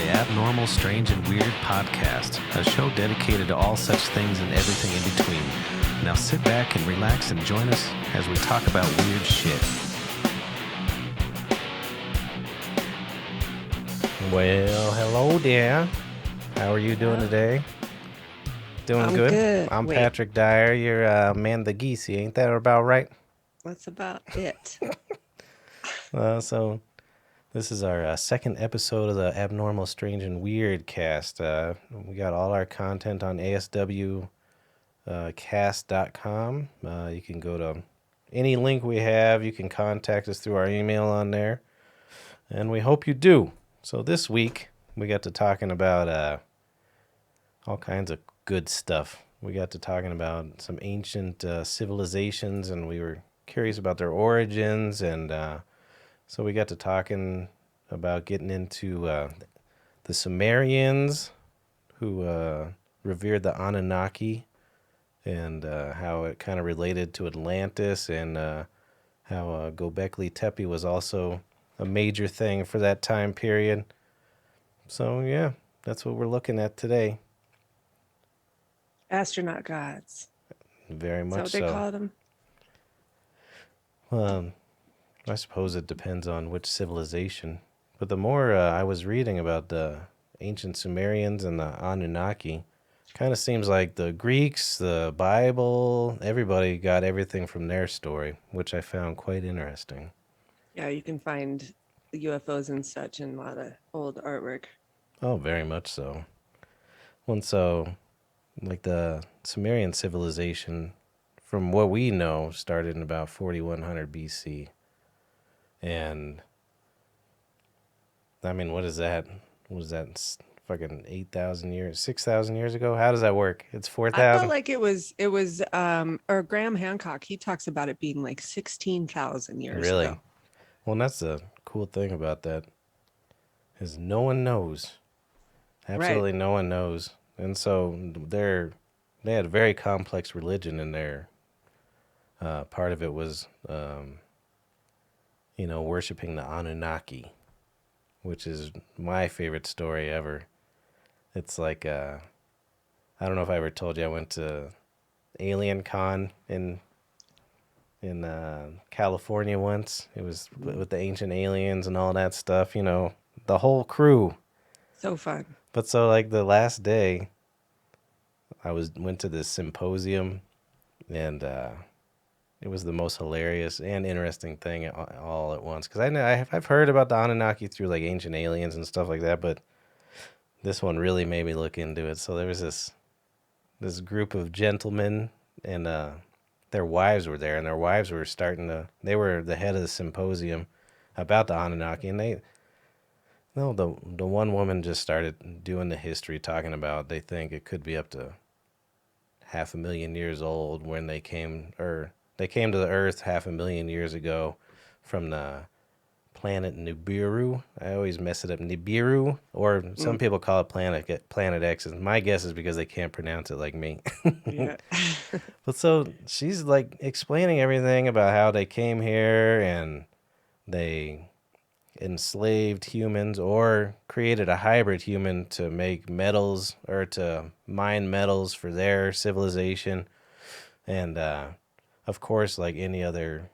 Abnormal, Strange, and Weird podcast, a show dedicated to all such things and everything in between. Now sit back and relax and join us as we talk about weird shit. Well, hello there. How are you doing today? Doing good? I'm Patrick Dyer. You're Amanda Geesey. Ain't that about right? That's about it. So this is our second episode of the Abnormal, Strange, and Weird cast. We got all our content on ASW cast.com. You can go to any link we have. You can contact us through our email on there. And we hope you do. So this week, we got to talking about all kinds of good stuff. We got to talking about some ancient civilizations, and we were curious about their origins. And so we got to talking about getting into the Sumerians, who revered the Anunnaki, and how it kind of related to Atlantis, and how Gobekli Tepe was also a major thing for that time period. So, yeah, that's what we're looking at today. Astronaut gods. Very much so. Is that what they call them? Well, I suppose it depends on which civilization. But the more I was reading about the ancient Sumerians and the Anunnaki, kind of seems like the Greeks, the Bible, everybody got everything from their story, which I found quite interesting. Yeah, you can find the UFOs and such in a lot of old artwork. Oh, very much so. Well, so, like the Sumerian civilization, from what we know, started in about 4100 BC. And, I mean, what is that? Was that fucking 8,000 years, 6,000 years ago? How does that work? It's 4,000? I felt like it was, or Graham Hancock, he talks about it being like 16,000 years really ago. Well, that's the cool thing about that, is no one knows. Absolutely right. No one knows. And so they had a very complex religion in there. Part of it was, worshiping the Anunnaki, which is my favorite story ever. It's like, I don't know if I ever told you, I went to Alien Con in California once. It was with the ancient aliens and all that stuff, the whole crew. So fun. But so like the last day, I went to this symposium, and it was the most hilarious and interesting thing all at once. Because I've heard about the Anunnaki through like ancient aliens and stuff like that, but this one really made me look into it. So there was this group of gentlemen, and their wives were there, and their wives were they were the head of the symposium about the Anunnaki, and the one woman just started doing the history, talking about they think it could be up to 500,000 years old when they came to the Earth 500,000 years ago from the planet Nibiru. I always mess it up, Nibiru, or some people call it Planet X. And my guess is because they can't pronounce it like me. Yeah. But so she's like explaining everything about how they came here and they enslaved humans or created a hybrid human to make metals or to mine metals for their civilization. And of course, like any other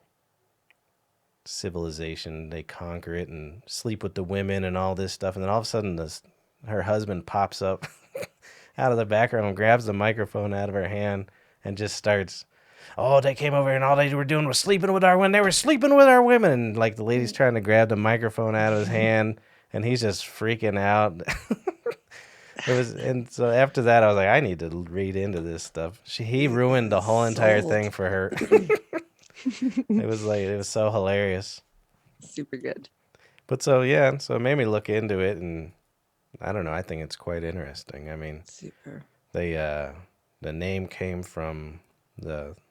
civilization, they conquer it and sleep with the women and all this stuff. And then all of a sudden her husband pops up out of the background and grabs the microphone out of her hand and just starts, oh, they came over here and all they were doing was sleeping with our women. They were sleeping with our women. And like the lady's trying to grab the microphone out of his hand, and he's just freaking out. And so after that, I was like, I need to read into this stuff. He ruined the whole entire thing for her. It was so hilarious. Super good. But so, yeah, so it made me look into it, and I don't know, I think it's quite interesting. I mean, super. The name came from some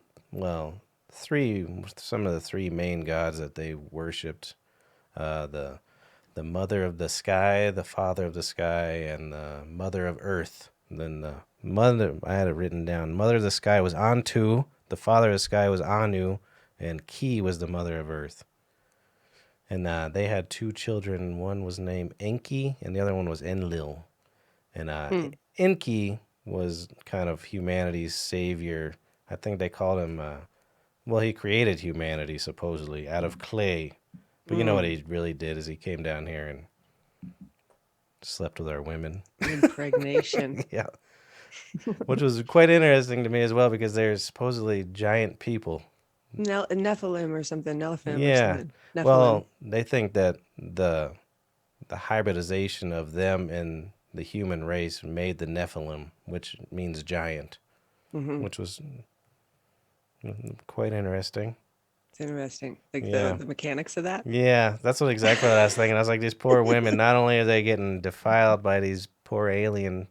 of the three main gods that they worshipped, the mother of the sky, the father of the sky, and the mother of earth. And then the mother, I had it written down, mother of the sky was Antu, the father of the sky was Anu, and Ki was the mother of earth. and they had two children. One was named Enki, and the other one was Enlil. And Hmm. Enki was kind of humanity's savior. I think they called him. Well, he created humanity supposedly out of clay. But you know what Mm. he really did is he came down here and slept with our women. Impregnation. Yeah, which was quite interesting to me as well because they're supposedly giant people. Nephilim or something. Nephilim or Yeah. something. Nephilim. Well, they think that the hybridization of them and the human race made the Nephilim, which means giant, Hmm. which was quite interesting. It's interesting. Like Yeah. the mechanics of that. Yeah, that's what exactly what I was thinking. I was like, these poor women, not only are they getting defiled by these poor alien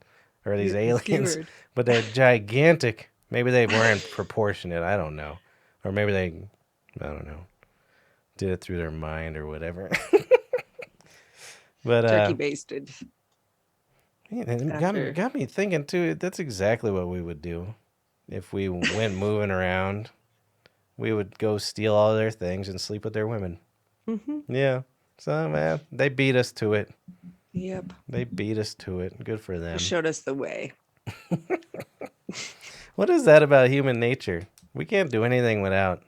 or these The ski aliens, word. but they're gigantic. Maybe they weren't proportionate. I don't know. Or maybe I don't know, did it through their mind or whatever. But Turkey basted yeah, it after. got me thinking too. That's exactly what we would do if we went moving around. We would go steal all their things and sleep with their women. Hmm. Yeah. So man, they beat us to it. Yep. They beat us to it. Good for They them. showed us the way. What is that about human nature? We can't do anything without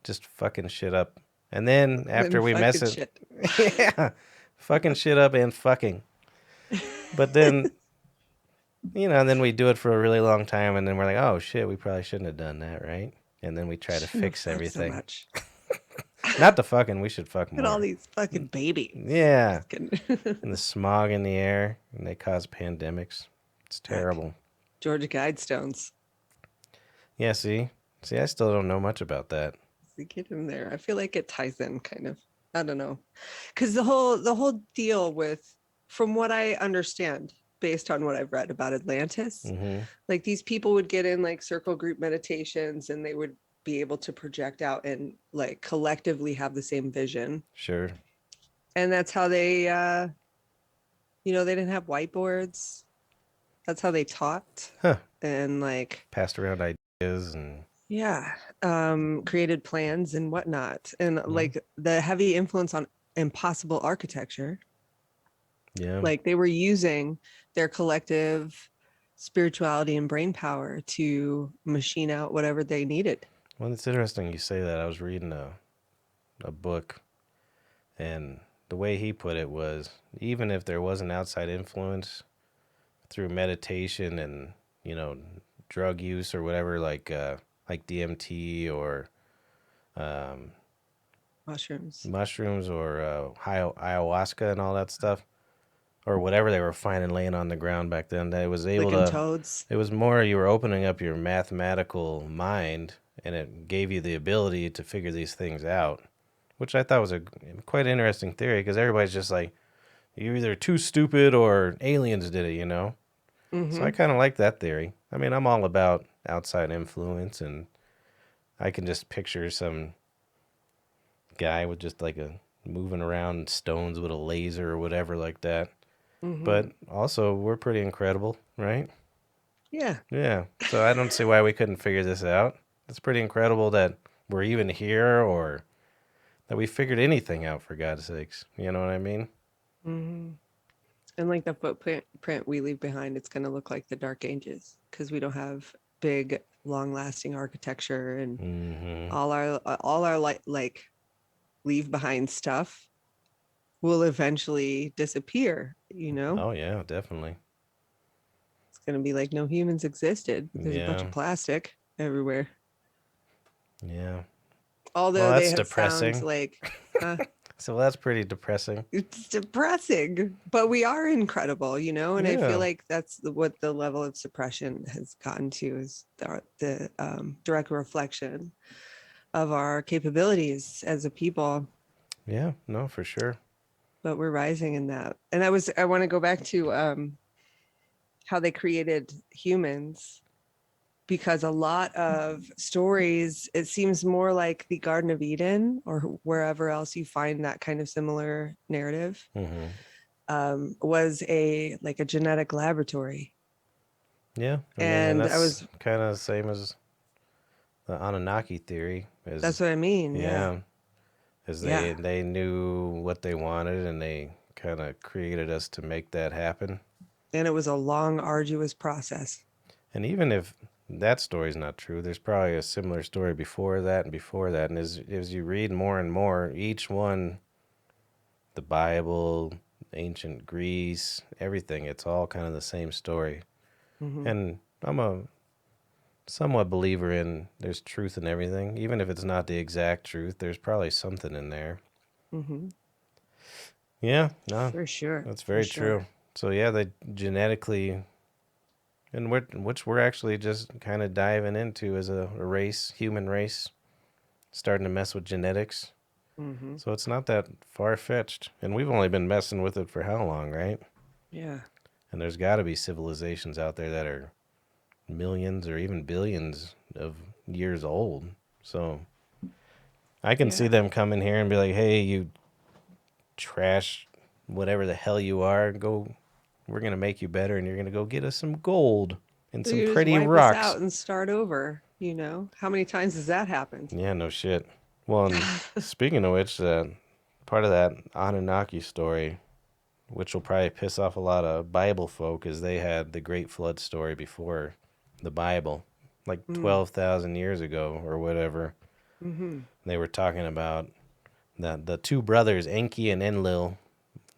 just fucking shit up. And then Then after we mess fucking it, shit. yeah, fucking shit up and fucking. But then, then we do it for a really long time and then we're like, oh shit, we probably shouldn't have done that, right? And then we try to Shouldn't have fix fucked so everything. much. Not the fucking, we should fuck Look at all more. these fucking babies. Yeah. Just kidding. And the smog in the air and they cause pandemics. It's Heck. terrible. Georgia Guidestones. Yeah, see? See, I still don't know much about that. Get in there. I feel like it ties in kind of. I don't know. Because the whole deal with, from what I understand, based on what I've read about Atlantis, Mm-hmm. like these people would get in like circle group meditations and they would be able to project out and like collectively have the same vision. Sure. And that's how they didn't have whiteboards. That's how they taught. Huh. And like, Passed around ideas and yeah, created plans and whatnot. And mm, like the heavy influence on impossible architecture, yeah. like they were using their collective spirituality and brain power to machine out whatever they needed. Well, it's interesting you say that. I was reading a book, and the way he put it was even if there was an outside influence through meditation and you know drug use or whatever, like DMT or um, Mushrooms, mushrooms or ayahuasca and all that stuff, or whatever they were finding laying on the ground back then, that it was able licking to. toads. It was more you were opening up your mathematical mind, and it gave you the ability to figure these things out, which I thought was a quite interesting theory because everybody's just like, you're either too stupid or aliens did it. So I Mm-hmm. kind of like that theory. I mean, I'm all about outside influence, and I can just picture some guy with just like a moving around stones with a laser or whatever like that. Mm-hmm. But also, we're pretty incredible, right? Yeah. Yeah. So I don't see why we couldn't figure this out. It's pretty incredible that we're even here or that we figured anything out for God's sakes. You know what I mean? Mm-hmm. And like the footprint we leave behind, it's going to look like the Dark Ages because we don't have big, long-lasting architecture, and Mm-hmm. all our like leave behind stuff will eventually disappear. Oh yeah, definitely. It's going to be like no humans existed. There's a bunch Yeah. of plastic everywhere. Yeah. Well, Although they that's have sound depressing. like, huh? So that's pretty depressing. It's depressing, but we are incredible, and I feel Yeah. like that's what the level of suppression has gotten to, is the direct reflection of our capabilities as a people. Yeah. No, for sure. But we're rising in that. And I want to go back to how they created humans, because a lot of stories, it seems more like the Garden of Eden or wherever else you find that kind of similar narrative, Mm-hmm. was a genetic laboratory. Yeah. I mean, and And that's kind of the same as the Anunnaki theory. that's Is what I mean. Yeah. yeah. as Yeah. they knew what they wanted and they kind of created us to make that happen. And it was a long, arduous process. And even if that story's not true, there's probably a similar story before that and before that. And as you read more and more, each one, the Bible, ancient Greece, everything, it's all kind of the same story. Hmm. And I'm a somewhat believer in there's truth in everything. Even if it's not the exact truth, there's probably something in there. Hmm. Yeah, no, For sure. that's For very true. sure. So yeah, they genetically, and which we're actually just kind of diving into as a race, human race, starting to mess with genetics. Hmm. So it's not that far fetched, and we've only been messing with it for how long, right? Yeah. And there's got to be civilizations out there that are millions or even billions of years old. So I can see Yeah. them come in here and be like, "Hey, you trash, whatever the hell you are, go. We're gonna make you better, and you're gonna go get us some gold and So some you just pretty wipe us rocks." out and start over, you know? How many times has that happened? Yeah, no shit. Well, and speaking of which, part of that Anunnaki story, which will probably piss off a lot of Bible folk, is they had the Great Flood story before the Bible, like Mm. 12,000 years ago or whatever. Hmm. They were talking about the two brothers, Enki and Enlil.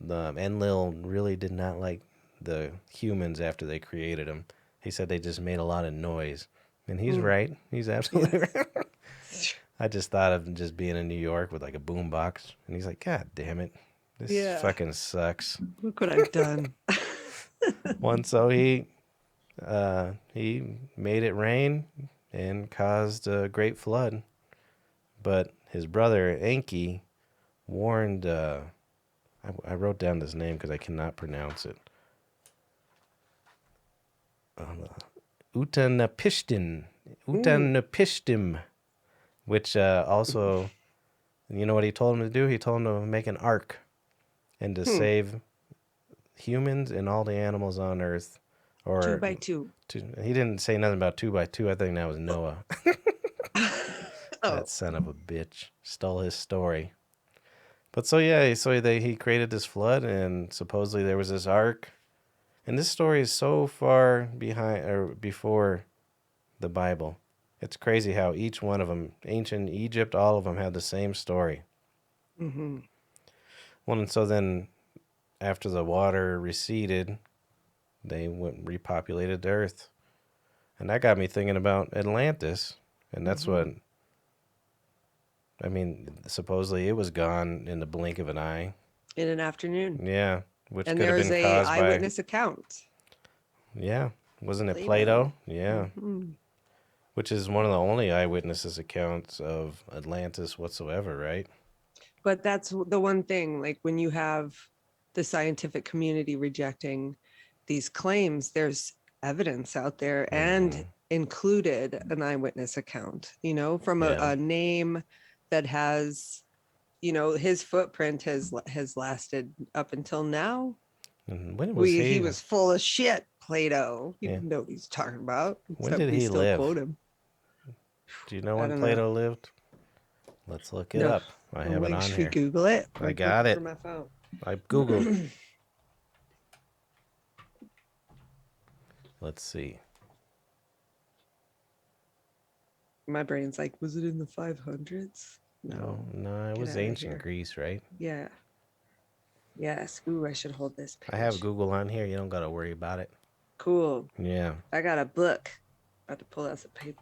The Enlil really did not like the humans after they created them. He said they just made a lot of noise. And he's Mm. right. He's absolutely Yes. right. I just thought of just being in New York with like a boom box. And he's like, God damn it. This Yeah. fucking sucks. Look what I've done. One, so he made it rain and caused a great flood. But his brother Enki warned. I wrote down this name because I cannot pronounce it. Utanapishtim, Mm. Utanapishtim, which also, you know what he told him to do? He told him to make an ark and to Hmm. save humans and all the animals on Earth. Two Or by two. he didn't say nothing about two by two. I think that was Noah. That Oh. son of a bitch stole his story. But so yeah, he created this flood, and supposedly there was this ark. And this story is so far behind or before the Bible. It's crazy how each one of them, ancient Egypt, all of them had the same story. Hmm. Well, and so then after the water receded, they went repopulated the earth. And that got me thinking about Atlantis. And that's Hmm. what, I mean, supposedly it was gone in the blink of an eye. In an afternoon. Yeah, which And could have there's been a caused by, eyewitness account. yeah, wasn't it Plato. Plato? Yeah, Hmm. which is one of the only eyewitnesses accounts of Atlantis whatsoever, right? But that's the one thing, like when you have the scientific community rejecting these claims, there's evidence out there and Mm-hmm. included an eyewitness account, you know, from Yeah. a name that has, you know, his footprint has lasted up until now. And when was He he? was full of shit, Plato. You Yeah. know what he's talking about, When except did we he still live? quote him. Do you know I when don't know. Plato lived? Let's look it No. up. I I'm have it like, on should we here. Google it? I Like got looking for it. my phone. I Googled. Let's see. My brain's like, was it in the 500s? No, No, no, it get was out of ancient here. Greece, right? Yeah. Yes. Ooh, I should hold this I have page. Google on here. You don't got to worry about it. Cool. Yeah. I got a book. About to pull out some paper.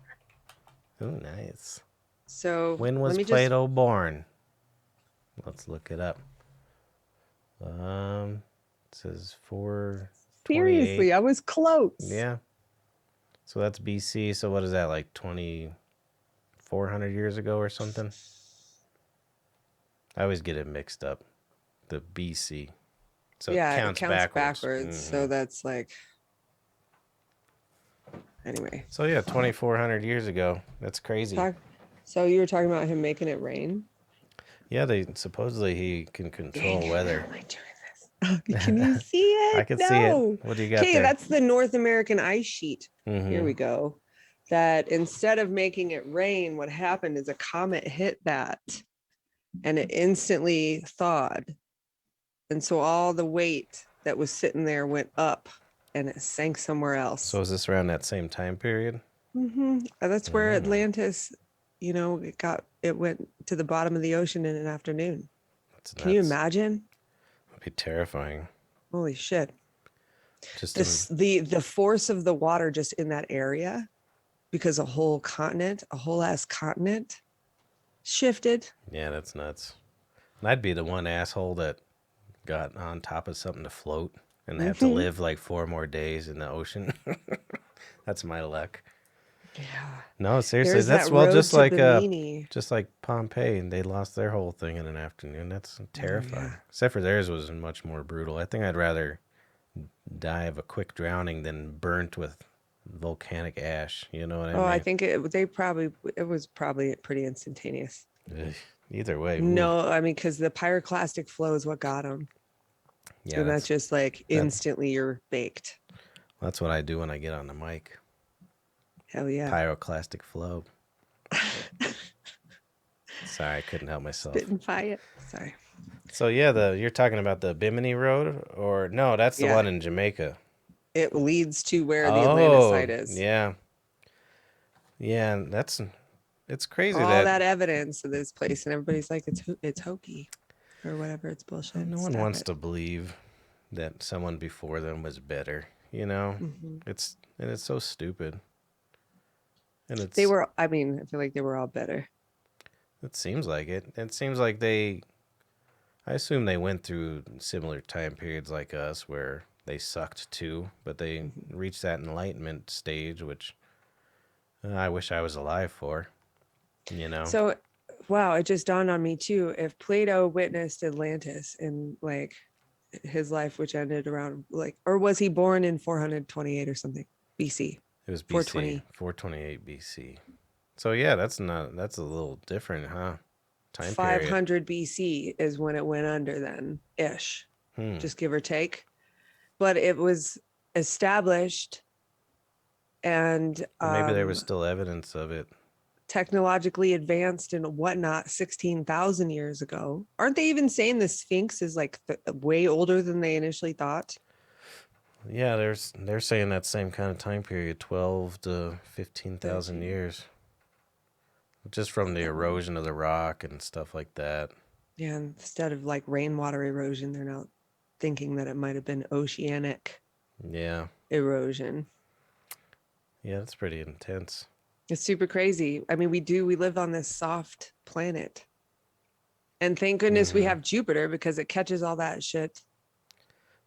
Oh, nice. So When let was me just Plato born? Let's look it up. Um, it says 428. seriously, I was close. Yeah. So that's BC. So what is that, like 2,400 years ago or something? I always get it mixed up. The BC. So it Yeah, it counts counts backwards. backwards. Hmm. So that's like, anyway. So yeah, 2,400 years ago. That's crazy. Talk. So you were talking about him making it rain? Yeah, they supposedly he can Dang control it. How weather. am I doing this? Can you see I it? can see it. No. What do you got Okay, there? that's the North American ice sheet. Here Mm-hmm. we go. That instead of making it rain, what happened is a comet hit that. and it instantly thawed. And so all the weight that was sitting there went up and it sank somewhere So else. is this around that same time period? That's where Mm, Atlantis, it went to the bottom of the ocean in an afternoon. that's Can you nuts. imagine? It'd be terrifying. Holy shit. Just This the force of the water just in that area, because a whole ass continent shifted. yeah, that's nuts. And I'd be the one asshole that got on top of something to float and have to Hmm. live like 4 more days in the ocean. That's my luck. Yeah. No, seriously, There's that's that well, road to Bimini. just like Pompeii, and they lost their whole thing in an afternoon. That's Oh yeah. terrifying. Except for theirs was much more brutal. I think I'd rather die of a quick drowning than burnt with volcanic ash. You know what I Oh, I mean? think it was probably pretty instantaneous. Ugh. Either way, ooh, No, I mean, because the pyroclastic flow is what got them. yeah, And that's just like that. instantly you're baked. That's what I do when I get on the mic. Hell yeah. Pyroclastic flow. Sorry, I couldn't help myself. Spitting fire. Sorry. So yeah, the you're talking about the Bimini Road, or no? That's the Yeah. one in Jamaica. It leads to where the Atlantis Oh, site is. yeah, yeah. It's crazy All that that evidence of this place, and everybody's like, it's hokey or whatever. It's bullshit. no one Stop wants it. to believe that someone before them was better. You know, Hmm. it's so stupid, and They were. I mean, I feel like they were all better. it seems like it. It seems like they. I assume they went through similar time periods like us where they sucked too, but they Hmm. reached that enlightenment stage, which I wish I was alive for. You know. So, wow, it just dawned on me too. If Plato witnessed Atlantis in like his life, which ended around like, or was he born in 428 or something BC? It was BC, 420. 428 BC. So yeah, that's a little different, huh? Time period. 500 BC is when it went under, then ish, Hmm. just give or take. But it was established and Well, maybe there was still evidence of it. technologically advanced and whatnot 16,000 years ago. Aren't they even saying the Sphinx is like way older than they initially thought? Yeah, they're saying that same kind of time period, 12 to 15,000 13. years, just from the erosion of the rock and stuff like that. Yeah, instead of like rainwater erosion, they're now thinking that it might have been oceanic Yeah. erosion. Yeah, that's pretty intense. It's super crazy. I mean, we live on this soft planet. And thank goodness we Mhm. have Jupiter because it catches all that shit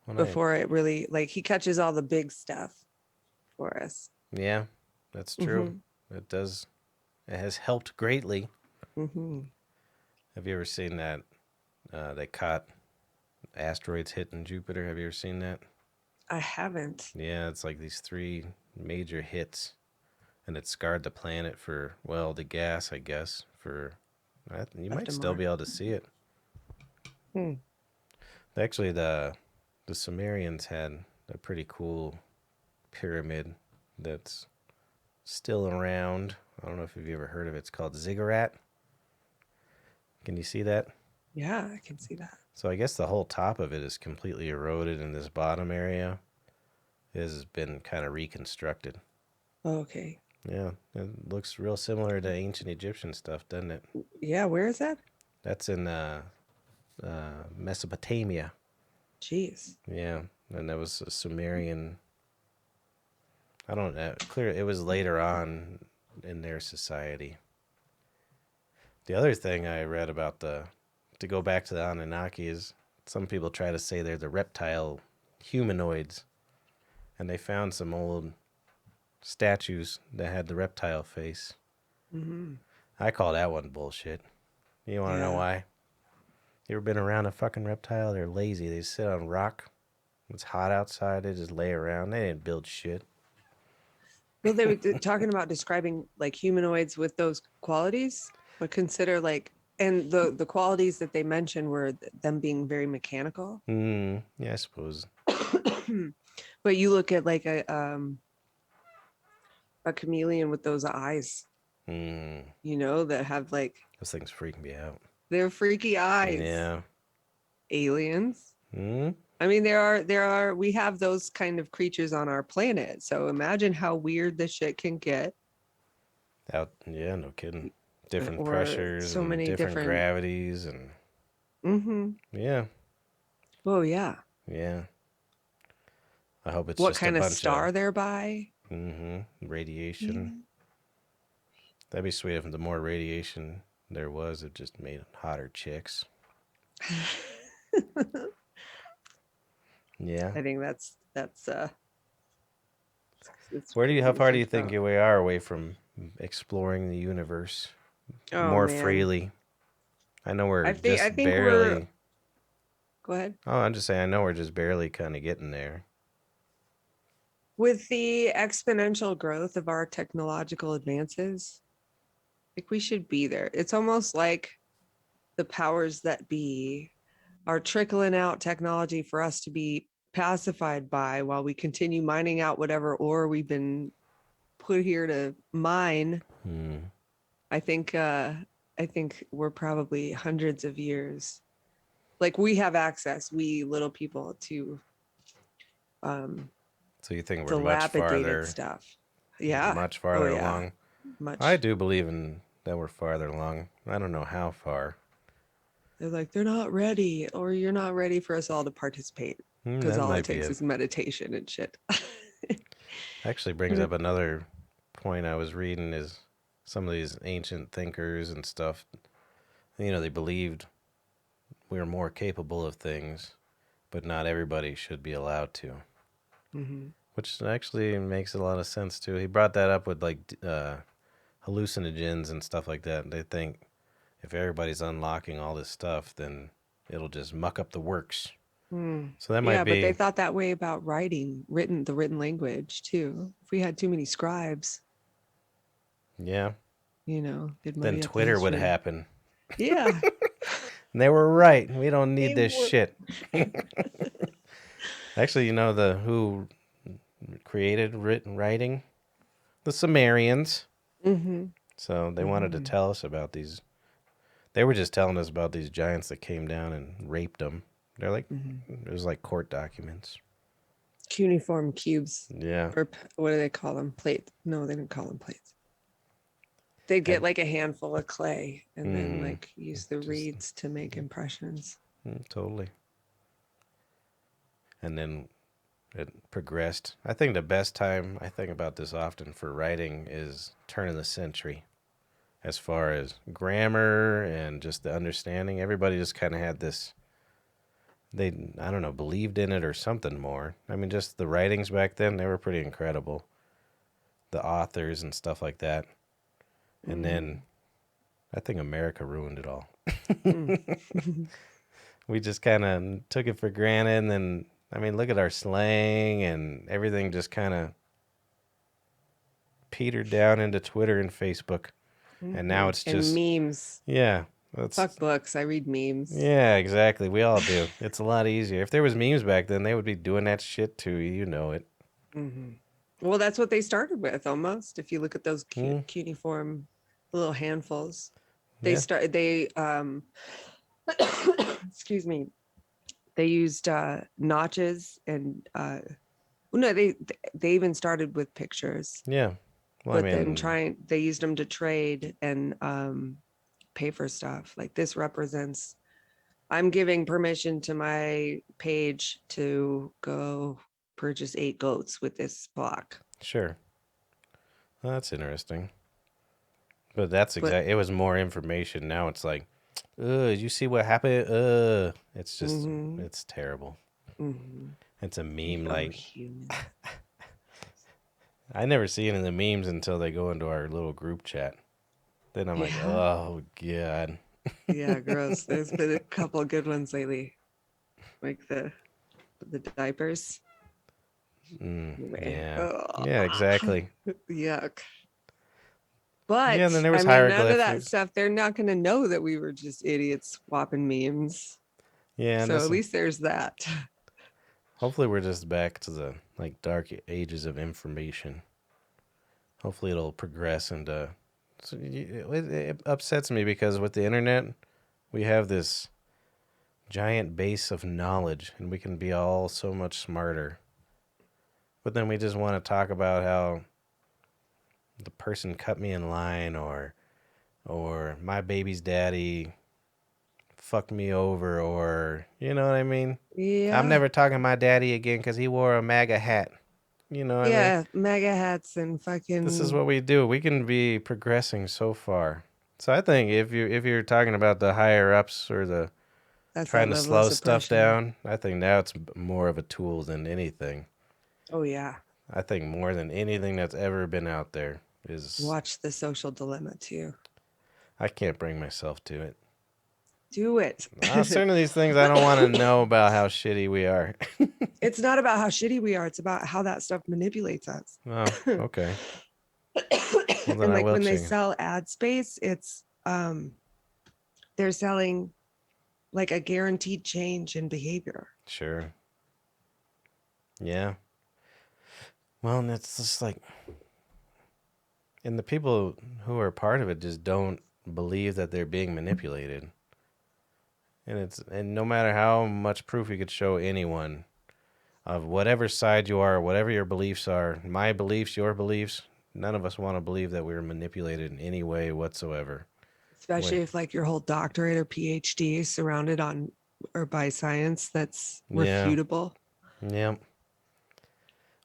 When I before it really, like, he catches all the big stuff for us. Yeah, that's true. Hmm. It does it has helped greatly. Hmm. Have you ever seen that they caught asteroids hitting Jupiter? Have you ever seen that? I haven't. Yeah, it's like these three major hits, and it scarred the planet for, well, the gas, I guess. You Left might a still mark. be able to see it. Hmm. Actually, the Sumerians had a pretty cool pyramid that's still around. I don't know if you've ever heard of it. It's called Ziggurat. Can you see that? Yeah, I can see that. So I guess the whole top of it is completely eroded, and this bottom area has been kind of reconstructed. Okay. Yeah, it looks real similar to ancient Egyptian stuff, doesn't it? Yeah, where is that? That's in Mesopotamia. Jeez. Yeah, and that was a Sumerian. I don't know. Clear. It was later on in their society. The other thing I read about to go back to the Anunnaki is some people try to say they're the reptile humanoids, and they found some old statues that had the reptile face. Hmm. I call that one bullshit. You want to know Yeah. why? You ever been around a fucking reptile? They're lazy. They sit on rock. It's hot outside. They just lay around. They didn't build shit. Well, they were talking about describing like humanoids with those qualities, but consider like, and the qualities that they mentioned were them being very mechanical. Hmm. Yeah, I suppose. But you look at like a chameleon with those eyes, Hmm. that have like, Those things freak me out. Their freaky eyes. Yeah. Aliens. Hmm. I mean, there are we have those kind of creatures on our planet. So imagine how weird this shit can get, Out. Yeah. No kidding. Different or pressures so and many different different. gravities and Mm-hmm. yeah. Oh yeah. Yeah. I hope it's What just a kind of bunch of star they're by? radiation. Yeah. That'd be sweet if the more radiation there was, it just made hotter chicks. Yeah. I think that's it's Where do you? How crazy to far do you think think about. we are away from exploring the universe Oh more man. freely? I know we're I just think we're barely. go ahead. Oh, I'm just saying. I know we're just barely kind of getting there. With the exponential growth of our technological advances, like we should be there. It's almost like the powers that be are trickling out technology for us to be pacified by while we continue mining out whatever ore we've been put here to mine. Hmm. I think I think we're probably hundreds of years. Like we have access, we little people, um So you think we're dilapidated stuff. Yeah. much Oh farther yeah. along? I Much. do believe in that we're farther along. I don't know how far. They're like, they're not ready, or you're not ready for us all to participate because That all it might be takes it. is meditation and shit. Actually brings up another point I was reading is some of these ancient thinkers and stuff. They believed we were more capable of things, but not everybody should be allowed to. Mhm. Which actually makes a lot of sense too. He brought that up with like hallucinogens and stuff like that. They think if everybody's unlocking all this stuff, then it'll just muck up the works. Mm. So that might Yeah, but they be, thought that way about the written language too. If we had too many scribes, yeah. it'd Then muddy up the Twitter would history. happen. Yeah, And they were right. We don't need they this were. shit. Actually, the who created written writing? The Sumerians. Hmm. So they wanted to Hmm. tell us about these. They were just telling us about these giants that came down and raped them. They're like, Hmm. it was like court documents. Cuneiform cubes, Yeah. or what do they call them? Plate? No, they didn't call them plates. They'd get And like a handful of clay and then mm, like use the just reeds to make impressions. totally. And then it progressed. I think the best time I think about this often for writing is turn of the century. As far as grammar and just the understanding, everybody just kind of had this. They I don't know believed in it or something more. I mean, just the writings back then they were pretty incredible. The authors and stuff like that. And then Mm. I think America ruined it all. Mm. We just kind of took it for granted. And then, I mean, look at our slang and everything just kind of petered down into Twitter and Facebook. And now Hmm. it's And just, memes. yeah, that's, Fuck books. I read memes. yeah, exactly. We all do. It's a lot easier. If there was memes back then, they would be doing that shit too. You know it. Hmm. Well, that's what they started with almost. If you look at those Mm, cuneiform little handfuls, yeah, they excuse me, they used notches and no, they even started with pictures, yeah. Well, I but then mean, they used them to trade and pay for stuff. Like this represents, I'm giving permission to my page to go purchase 8 goats with this block. sure. Well, that's interesting. But that's But exactly, it was more information. Now it's like, you see what happened? It's just, mm-hmm, it's terrible. mm-hmm. It's a meme. Oh, Like, human. I never see it in the memes until they go into our little group chat. Then I'm like, Yeah. oh, God. Yeah, gross. There's been a couple of good ones lately, like the diapers. Anyway, Yeah. ugh, Yeah, exactly. yuck. Yeah, and then But there I was mean, none of that hieroglyphics. stuff. They're not going to know that we were just idiots swapping memes. Yeah, and So this, at least there's that. hopefully we're just back to the, like, dark ages of information. Hopefully it'll progress into, so it upsets me because with the internet, We have this giant base of knowledge and we can be all so much smarter. But then we just want to talk about how the person cut me in line or my baby's daddy fucked me over or you know what I mean? I'm Yeah. never talking to my daddy again cuz he wore a MAGA hat. You know what I mean? Yeah. MAGA hats and This is fucking, what we do. We can be progressing so far. So I think if you're talking about the higher ups or the that's that trying to level of slow stuff suppression. down, I think now it's more of a tool than anything. Oh, yeah. I think more than anything that's ever been out there is Watch The Social Dilemma too. I can't bring myself to it. Do it. Certain of these things I don't want to know about how shitty we are. It's not about how shitty we are, it's about how that stuff manipulates us. Oh, okay. Well then And I like will when they change. sell ad space, it's they're selling like a guaranteed change in behavior. Sure. Yeah. Well, and it's just like, and the people who are part of it just don't believe that they're being manipulated. And no matter how much proof you could show anyone of whatever side you are, whatever your beliefs are, my beliefs, your beliefs, none of us want to believe that we're manipulated in any way whatsoever. Especially Wait, if like your whole doctorate or PhD is surrounded on or by science that's yeah, refutable. yeah.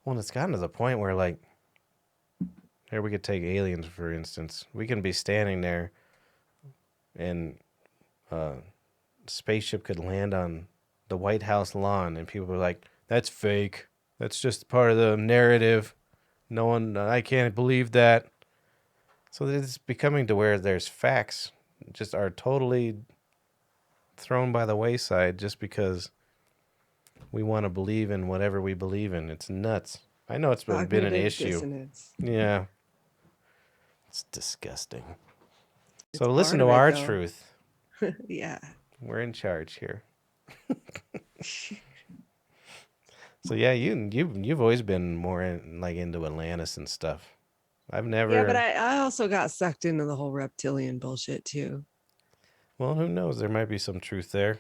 Well, it's gotten to the point where, like, here we could take aliens for instance. We can be standing there, and a spaceship could land on the White House lawn, and people are like, "That's fake. That's just part of the narrative. No one, I can't believe that." So it's becoming to where there's facts just are totally thrown by the wayside just because we want to believe in whatever we believe in. It's nuts. I know it's been an Cognitive issue. dissonance. Yeah, it's disgusting. It's So listen part to of it our though. truth. Yeah. We're in charge here. So yeah, you've always been more like into Atlantis and stuff. I've Yeah, but never. I also got sucked into the whole reptilian bullshit too. Well, who knows? There might be some truth there.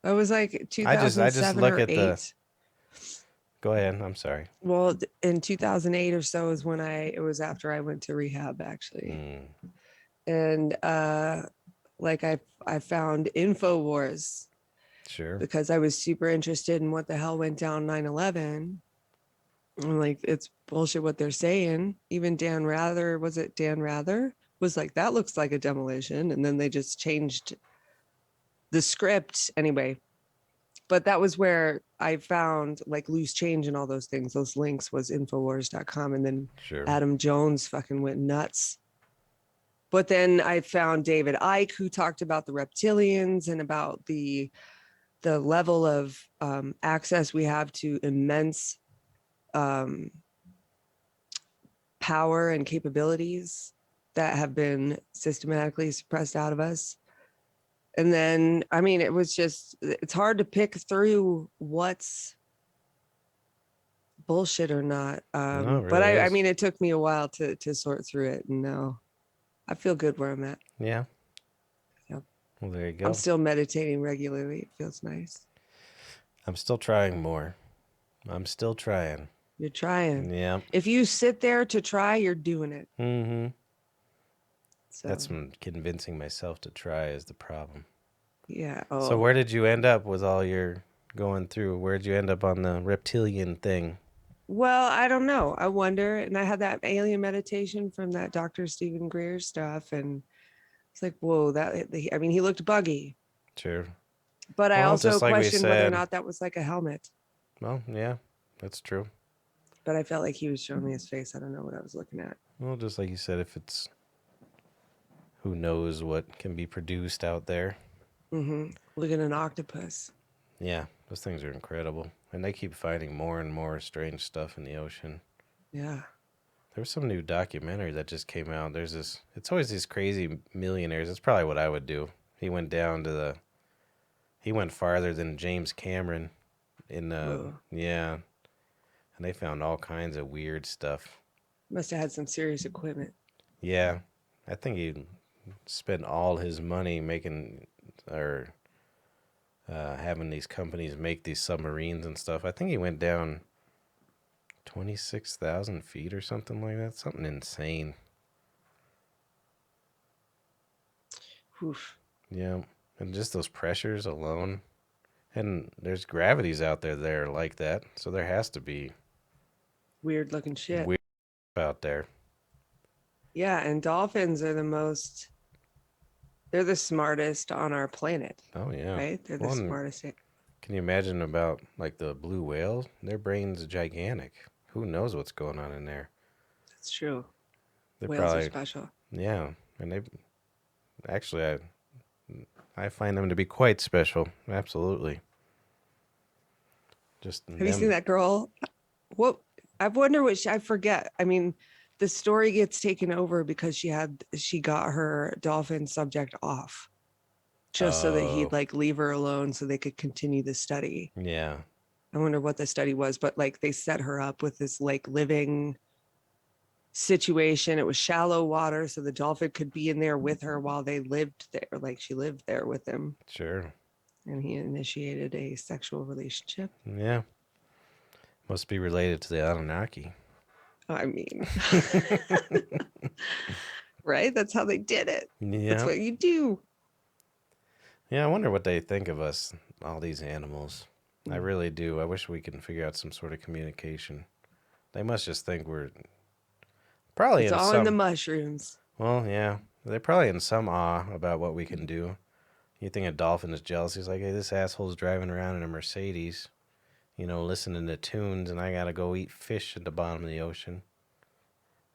It was like I just 2007 look or at the. 8. Go ahead. I'm sorry. Well, in 2008 or so is when it was after I went to rehab actually. Mm, And like I found InfoWars sure. because I was super interested in what the hell went down 9/11. I'm like, it's bullshit what they're saying. Even Dan Rather, was it Dan Rather? Was like, that looks like a demolition. And then they just changed the script anyway. But that was where I found like loose change and all those things. Those links was infowars.com. And then Sure. Adam Jones fucking went nuts. But then I found David Icke, who talked about the reptilians and about the level of access we have to immense um, power and capabilities that have been systematically suppressed out of us. And then, I mean, it was just, it's hard to pick through what's bullshit or not. No, it But really I is. mean, it took me a while to sort through it. And now I feel good where I'm at. Yeah. Yep. Well, there you I'm go. still meditating regularly. It feels nice. I'm still trying more. I'm still trying. You're trying. Yeah. If you sit there to try, you're doing it. Mm-hmm. So, That's convincing myself to try is the problem. yeah. So Oh, where did you end up with all your going through? Where did you end up on the reptilian thing? well, I don't know. I wonder. And I had that alien meditation from that Dr. Stephen Greer stuff. And it's like, whoa, I mean, he looked buggy. Sure. But I Well, also just like we questioned whether or said. not that was like a helmet. Well, yeah, that's true. But I felt like he was showing me his face. I don't know what I was looking at. Well, just like you said, if it's who knows what can be produced out there. Look at an octopus. Yeah, those things are incredible. And they keep finding more and more strange stuff in the ocean. Yeah. There's some new documentary that just came out. There's this, it's always these crazy millionaires. It's probably what I would do. He went down to he went farther than James Cameron Whoa. yeah. And they found all kinds of weird stuff. Must have had some serious equipment. Yeah. I think he spent all his money making or having these companies make these submarines and stuff. I think he went down 26,000 feet or something like that. Something insane. Oof. Yeah. And just those pressures alone. And there's gravities out there that are like that. So there has to be Weird looking shit. weird out there. Yeah, and dolphins are they're the smartest on our planet, Oh, yeah. right? They're the One, smartest. can you imagine about like the blue whales? Their brains are gigantic. Who knows what's going on in there? That's true. They're Whales are probably, special. yeah. And they actually, I find them to be quite special. Absolutely. Just Have you seen them. that girl? What I wonder what I forget. I mean, the story gets taken over because she got her dolphin subject off just so that he'd Oh, like leave her alone so they could continue the study. yeah. I wonder what the study was, but like they set her up with this like living situation. It was shallow water, so the dolphin could be in there with her while they lived there. Like she lived there with him, Sure. and he initiated a sexual relationship. Yeah. Must be related to the Anunnaki. I mean, right? That's how they did it. That's Yeah. what you do. Yeah, I wonder what they think of us, all these animals. I Mm. really do. I wish we could figure out some sort of communication. They must just think we're probably It's in all in the some, mushrooms. well, yeah, they're probably in some awe about what we can do. You think a dolphin is jealous? He's like, hey, this asshole's driving around in a Mercedes, listening to tunes, and I gotta go eat fish at the bottom of the ocean.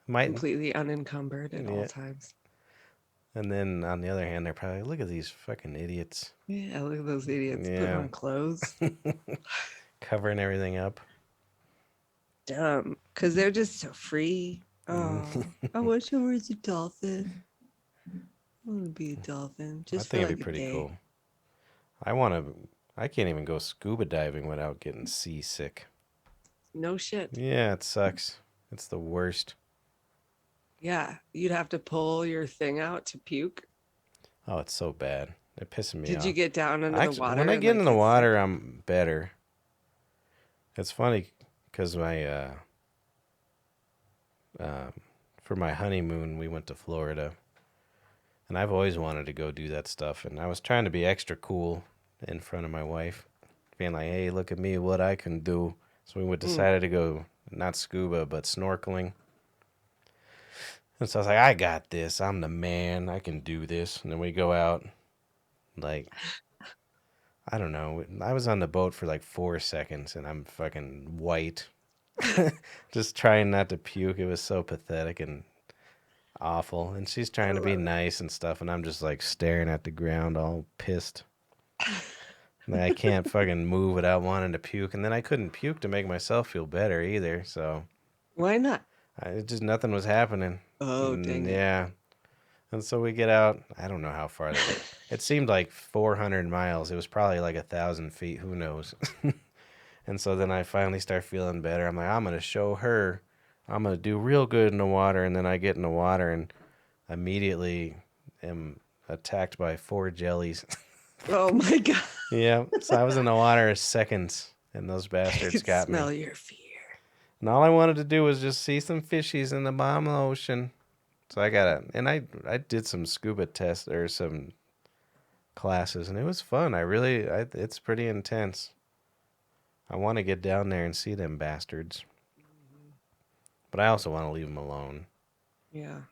Might, Completely unencumbered at all yeah. times. And then on the other hand, they're probably, look at these fucking idiots. Yeah, look at those idiots putting Yeah, on clothes. covering everything up. Dumb. Because they're just so free. Mm, Oh, I wish I was a dolphin. I want to be a dolphin I just think for it'd be like a pretty day. cool. I want to. I can't even go scuba diving without getting seasick. No shit. Yeah, it sucks. It's the worst. Yeah, you'd have to pull your thing out to puke. Oh, it's so bad. It's pissing me Did you off. get down under the Actually, when water I and get in like the get water, sick? I'm better. It's funny because um, for my honeymoon, we went to Florida, and I've always wanted to go do that stuff. And I was trying to be extra cool in front of my wife, being like, "Hey, look at me, what I can do." So Mm. decided to go not scuba but snorkeling. And so I was like, I got this. I'm the man. I can do this. And then we go out, like, I don't know. I was on the boat for like 4 seconds and I'm fucking white. Just trying not to puke. It was so pathetic and awful. And she's I trying to be love nice and stuff. And I'm just like staring at the ground all pissed. And I can't fucking move without wanting to puke. And then I couldn't puke to make myself feel better either. So Why not? just nothing was happening. Oh, dang it. Yeah. And so we get out. I don't know how far that. It seemed like 400 miles. It was probably like 1,000 feet. Who knows? And so then I finally start feeling better. I'm like, I'm gonna show her. I'm gonna do real good in the water. And then I get in the water and immediately am attacked by four jellies. Oh my God. Yeah. So I was in the water seconds, and those I bastards could got me. smell your fear. And all I wanted to do was just see some fishies in the bottom of the ocean. So I did some scuba tests or some classes, and it was fun. It's pretty intense. I want to get down there and see them bastards, Mhm. but I also want to leave them alone. Yeah.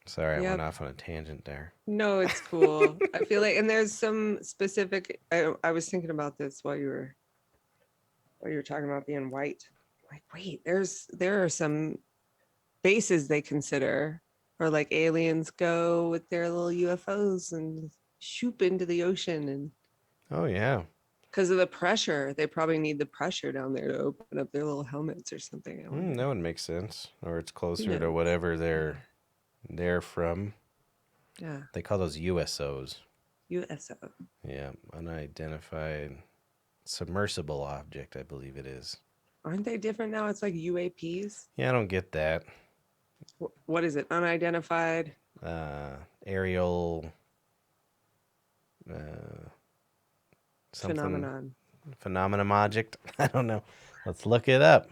Sorry, I went Yep. off on a tangent there. No, it's cool. I feel like, and there's some specific, I was thinking about this while you were talking about being white. Like, wait, there are some bases they consider, or like aliens go with their little UFOs and shoop into the ocean, and Oh yeah, because of the pressure, they probably need the pressure down there to open up their little helmets or something. I that wonder. would make sense. Or it's Who closer to knows? whatever Yeah. they're from. Yeah. They call those USOs. USO. Yeah, unidentified submersible object, I believe it is. Aren't they different now? It's like UAPs. Yeah, I don't get that. What is it? Unidentified. Uh, Aerial. uh, something Phenomenon. phenomenon object. I don't know. Let's look it up.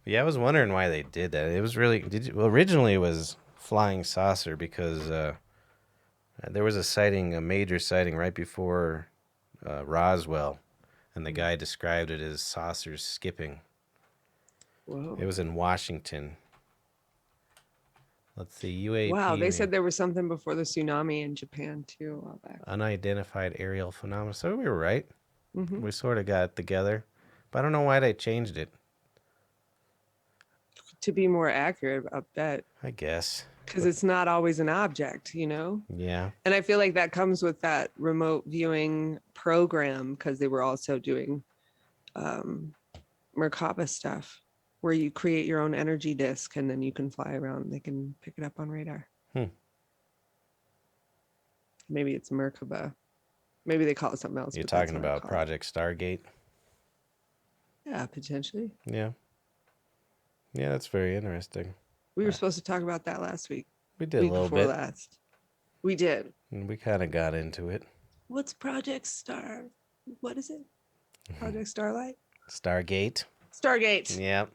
But yeah, I was wondering why they did that. It was really well, originally it was flying saucer because there was a sighting, a major sighting right before Roswell, and the Mm. guy described it as saucers skipping. It Whoa. was in Washington. Let's see, Wow. They UAP, said there was something before the tsunami in Japan too a while back. unidentified aerial phenomena. So we were right. Hmm. We sort of got it together, but I don't know why they changed it. To be more accurate, I bet, I guess, because but it's not always an object, you know? yeah, And I feel like that comes with that remote viewing program because they were also doing um, Merkaba stuff where you create your own energy disk and then you can fly around. They can pick it up on radar. hmm. Maybe it's Merkaba. Maybe they call it something else, You're but that's talking what I about call it. Project Stargate. Yeah, potentially. Yeah, yeah, that's very interesting. We were Uh, supposed to talk about that last week, we did a week little before bit, last. We did. and we kind of got into it. What's Project Star? What is it? Project Starlight? Stargate. Stargate. Yeah,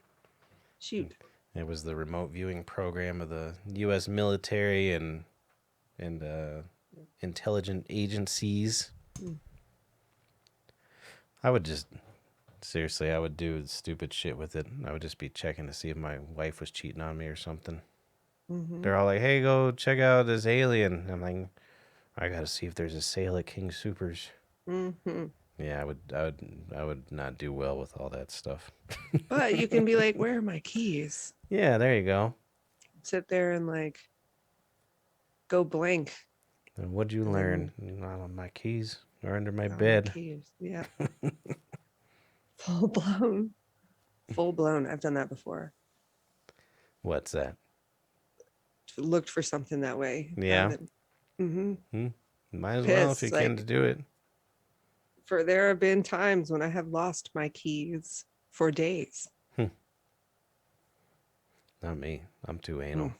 Shoot. it was the remote viewing program of the U.S. military and intelligent agencies. Mm. I would just seriously, I would do stupid shit with it. I would just be checking to see if my wife was cheating on me or something. Mm-hmm. They're all like, "Hey, go check out this alien." I'm like, "I gotta see if there's a sale at King Supers." Mm-hmm. Yeah, I would not do well with all that stuff. But you can be like, where are my keys? Yeah, there you go. Sit there and like go blank. And what'd you And learn? then My keys are under my oh, my bed. keys. Yeah. Full blown. Full blown. I've done that before. What's that? Looked for something that way. Found Yeah. it. Mm-hmm. Hmm. Might as well if you Pissed. can Like to do it. for there have been times when I have lost my keys for days. Hmm. Not me. I'm too Mm. anal.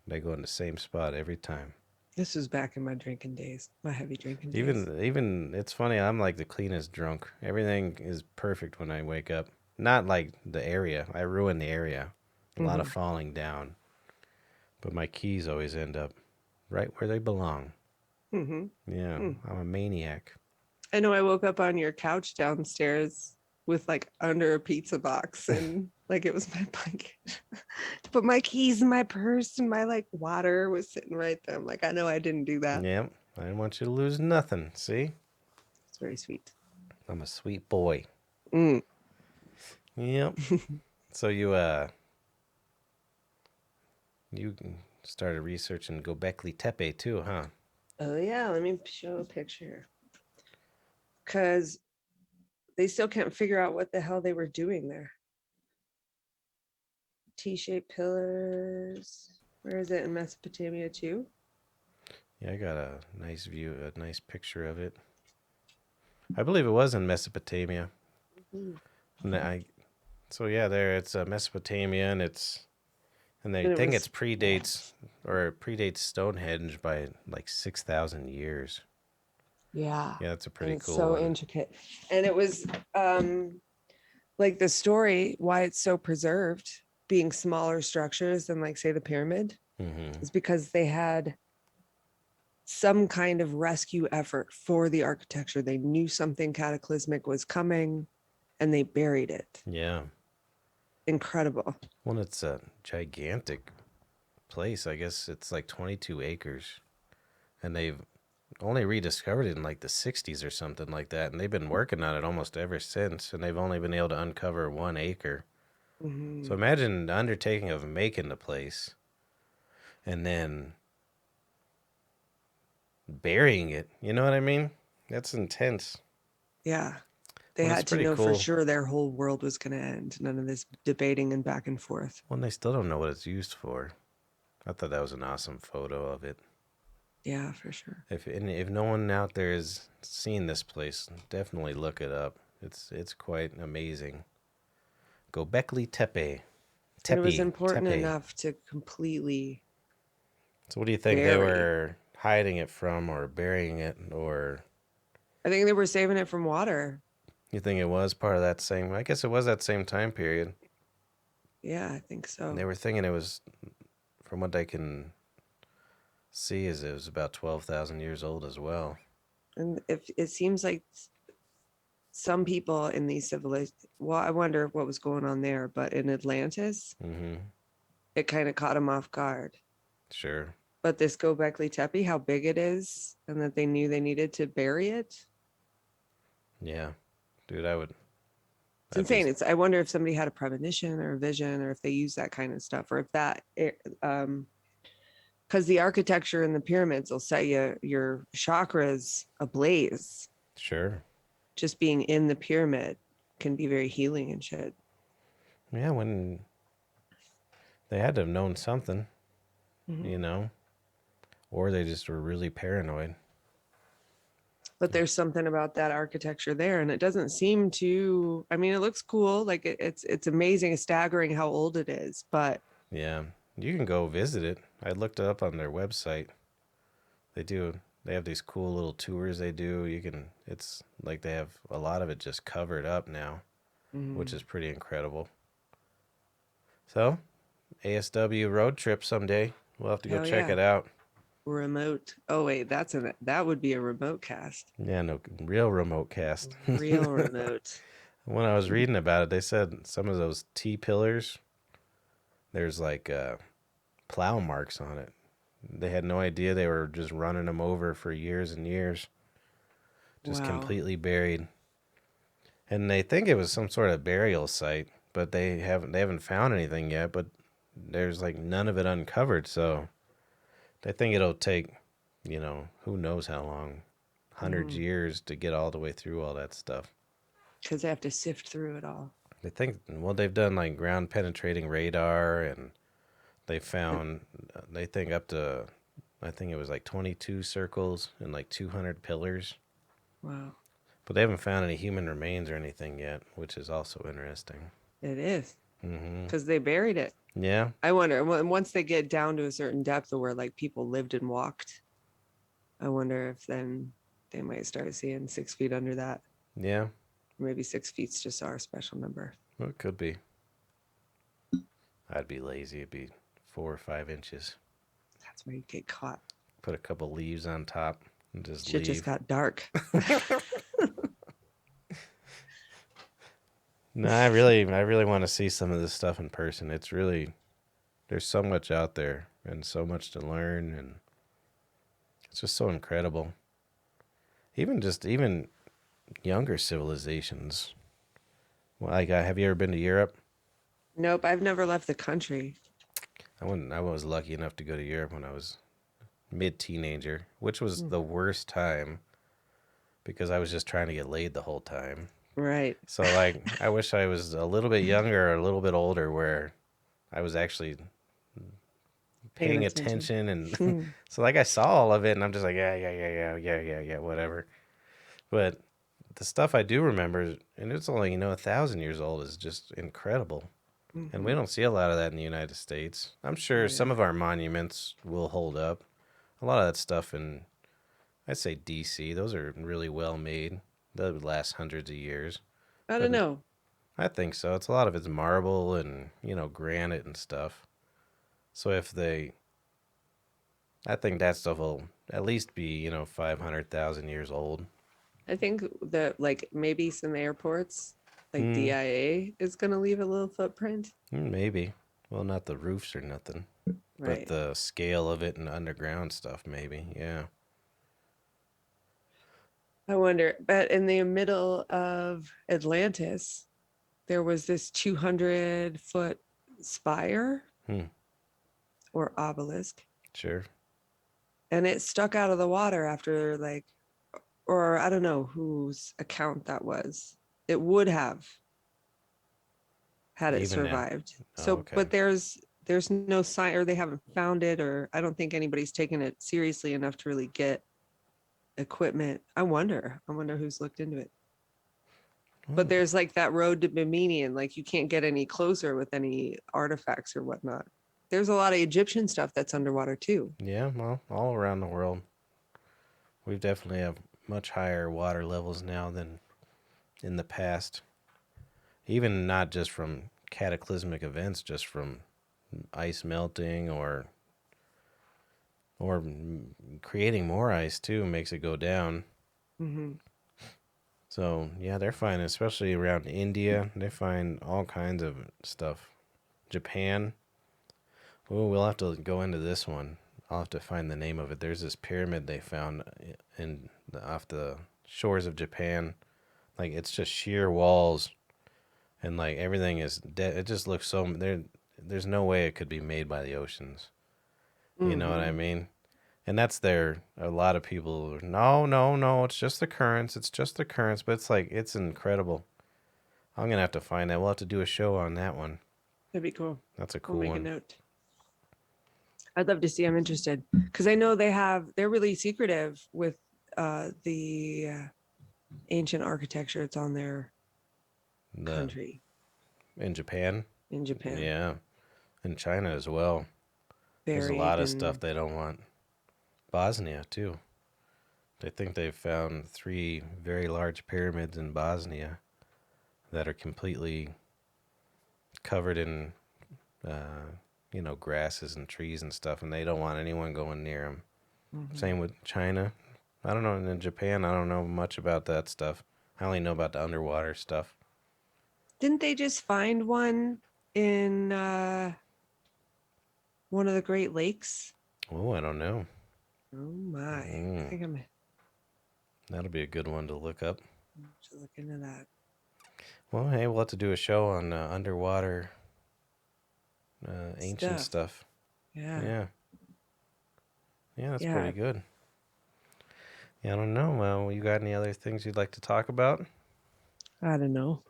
They go in the same spot every time. This was back in my drinking days, my heavy drinking days. Even it's funny. I'm like the cleanest drunk. Everything is perfect when I wake up. Not like the area. I ruin the area. A lot of Mm-hmm. falling down. But my keys always end up right where they belong. Mm-hmm. Yeah, Mm. I'm a maniac. I know I woke up on your couch downstairs with like under a pizza box and like it was my blanket. But my keys and my purse and my like water was sitting right there. I'm like, I know I didn't do that. Yep. I didn't want you to lose nothing. See? It's very sweet. I'm a sweet boy. Mm. Yep. So you started researching Gobekli Tepe too, huh? Oh yeah, let me show a picture. Cause they still can't figure out what the hell they were doing there. T-shaped pillars. Where is it in Mesopotamia too? Yeah, I got a nice view, a nice picture of it. I believe it was in Mesopotamia. Mhm. And so yeah, there it's Mesopotamia, and they And it think was it's predates Stonehenge by like 6,000 years. yeah, Yeah, that's a and pretty it's cool so one. intricate. And it was like the story why it's so preserved being smaller structures than like say the pyramid Mm-hmm. is because they had some kind of rescue effort for the architecture. They knew something cataclysmic was coming and they buried it. Yeah. Incredible. Well, it's a gigantic place. I guess it's like 22 acres, and they've only rediscovered it in like the 60s or something like that, and they've been working on it almost ever since, and they've only been able to uncover 1 acre. So Mhm. imagine the undertaking of making the place and then burying it. You know what I mean? That's intense. Yeah. They Well, it's had to pretty know for cool. sure their whole world was going to end. None of this debating and back and forth. Well, and they still don't know what it's used for. I thought that was an awesome photo of it. Yeah, for sure. If no one out there has seen this place, definitely look it up. It's quite amazing. Gobekli Tepe. And it was Tepe. important Tepe. enough to completely So what do you think they bury. were? hiding it from or burying it, or I think they were saving it from water. you think it was part of that same? I guess it was that same time period. Yeah, I think They so. were thinking it was, from what I can see, is it was about 12,000 years old as well. And if it seems like some people in these civilizations, well, I wonder what was going on there, but in Atlantis, Mm-hmm. it kind of caught them off guard. Sure. But this Gobekli Tepe, how big it is, and that they knew they needed to bury it. Yeah, dude, I would. It's I'd be. insane. It's I wonder if somebody had a premonition or a vision, or if they use that kind of stuff, or if that because the architecture in the pyramids will set your chakras ablaze. Sure. Just being in the pyramid can be very healing and shit. Yeah, when they had to have known something, Mhm. you know, or they just were really paranoid. But there's something about that architecture there, and it doesn't seem to. I mean, it looks cool. Like it's amazing, staggering how old it is. But Yeah, you can go visit it. I looked it up on their website. They do. They have these cool little tours they do. You can. It's like they have a lot of it just covered up now, which mm, is pretty incredible. So, ASW road trip someday. We'll have to go hell check yeah, it out. remote. Oh wait, that would be a remote cast. Yeah, no, real remote cast. Real remote. When I was reading about it, they said some of those T pillars, there's like plow marks on it. They had no idea they were just running them over for years and years, just Wow. completely buried. And they think it was some sort of burial site, but they haven't found anything yet. But there's like none of it uncovered, so they think it'll take, who knows how long, hundreds years to get all the way through all that stuff. Because they have to sift through it all. They think, well, they've done like ground penetrating radar, and they found, they think up to, I think it was like 22 circles and like 200 pillars. Wow. But they haven't found any human remains or anything yet, which is also interesting. It is Mm-hmm. because they buried it. Yeah, I wonder once they get down to a certain depth of where like people lived and walked, I wonder if then they might start seeing 6 feet under that. yeah, Maybe 6 feet's just our special number. well, it could be. I'd be lazy. It'd be 4 or 5 inches. That's where you get caught. Put a couple leaves on top and just Shit just leave. got dark. No, I really want to see some of this stuff in person. It's really, there's so much out there and so much to learn, and it's just so incredible. Even younger civilizations. Well, like, have you ever been to Europe? Nope, I've never left the country. I was lucky enough to go to Europe when I was mid teenager, which was Mm, the worst time because I was just trying to get laid the whole time. right. So like, I wish I was a little bit younger or a little bit older where I was actually Paying paying attention. attention, and so like I saw all of it and I'm just like, yeah, yeah, yeah, yeah, yeah, yeah, yeah, whatever. But the stuff I do remember, and it's only 1,000 years old, is just incredible. And we Mm-hmm. don't see a lot of that in the United States. I'm Oh sure some yeah. of our monuments will hold up. A lot of that stuff in, I'd say, DC, those are really well made. That would last hundreds of years. I But don't know. I think so. It's a lot of it's marble and, granite and stuff. So I think that stuff will at least be, 500,000 years old. I think that like maybe some airports, like Hmm, DIA, is gonna leave a little footprint. maybe. Well, not the roofs or nothing, but Right. the scale of it and underground stuff, maybe. Yeah. I wonder, but in the middle of Atlantis, there was this 200-foot spire Hmm, or obelisk, sure. and it stuck out of the water after like, or I don't know whose account that was. It would have had it Even now. survived. Oh, So, okay. but there's no sign, or they haven't found it, or I don't think anybody's taken it seriously enough to really get equipment. I wonder who's looked into it. But Well, there's like that road to Bimini, and like you can't get any closer with any artifacts or whatnot. There's a lot of Egyptian stuff that's underwater too. yeah, well, all around the world. We've definitely have much higher water levels now than in the past. Even not just from cataclysmic events, just from ice melting or creating more ice too makes it go down. Hmm. So yeah, they're finding, especially around India, they find all kinds of stuff. Japan. Oh, we'll have to go into this one. I'll have to find the name of it. There's this pyramid they found off the shores of Japan. Like it's just sheer walls, and like everything is dead. It just looks so there. There's no way it could be made by the oceans. You know what I Hmm. mean? And that's there. A lot of people, no, no, no. It's just the currents. It's just the currents. But it's like it's incredible. I'm gonna have to find that. We'll have to do a show on that one. That'd be cool. That's a We'll cool make a one. note. I'd love to see. I'm interested because I know they're really secretive with the ancient architecture. It's on their The country in Japan, in Japan, yeah, in China as well. There's a buried lot of stuff in. they don't want. Bosnia too. They think they've found 3 very large pyramids in Bosnia that are completely covered in, uh, grasses and trees and stuff, and they don't want anyone going near them. Mhm. Same with China. I don't know. And in Japan, I don't know much about that stuff. I only know about the underwater stuff. Didn't they just find one in one of the Great Lakes? Oh, I don't know. Oh my! I Mm, think I'm that'll be a good one to look up. to look into that Well, hey, we'll have to do a show on underwater ancient stuff. stuff. Yeah, Yeah. Yeah, that's yeah. pretty good. Yeah, I don't know. Well, you got any other things you'd like to talk about? I don't know.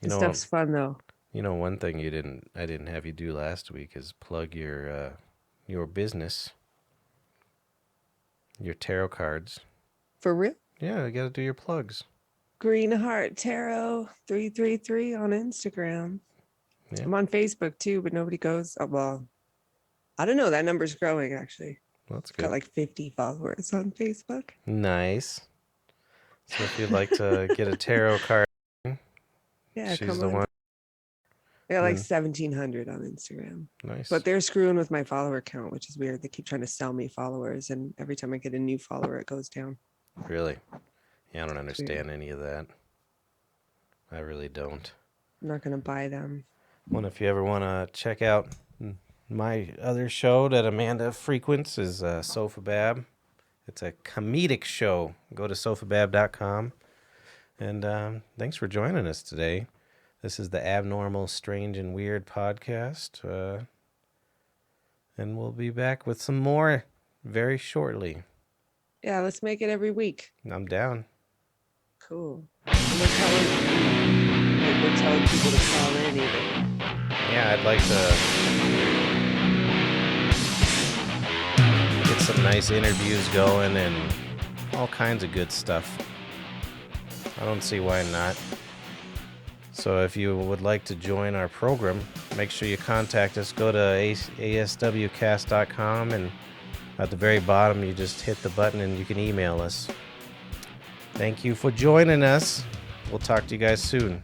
You This know, stuff's fun though. one thing I didn't have you do last week is plug your business, your tarot cards. For real. Yeah, you got to do your plugs. Green Heart Tarot 333 on Instagram. Yeah, I'm on Facebook too, but nobody goes. Oh, well, I don't know. That number's growing actually. well, that's Got good. like 50 followers on Facebook. Nice. So if you'd like to get a tarot card, Yeah, she's come the on. one. I got like Then 1,700 on Instagram. nice. But they're screwing with my follower count, which is weird. They keep trying to sell me followers, and every time I get a new follower, it goes down. Really? Yeah, I don't It's weird. understand any of that. I really don't. I'm not gonna buy them. Well, if you ever want to check out my other show that Amanda frequents is Sofa Bab. It's a comedic show. Go to sofabab.com. And thanks for joining us today. This is the Abnormal, Strange, and Weird podcast. And we'll be back with some more very shortly. Yeah, let's make it every week. I'm down. Cool. And we're telling people to call in even. Yeah, I'd like to get some nice interviews going and all kinds of good stuff. I don't see why not. So if you would like to join our program, make sure you contact us. Go to aswcast.com, and at the very bottom, you just hit the button and you can email us. Thank you for joining us. We'll talk to you guys soon.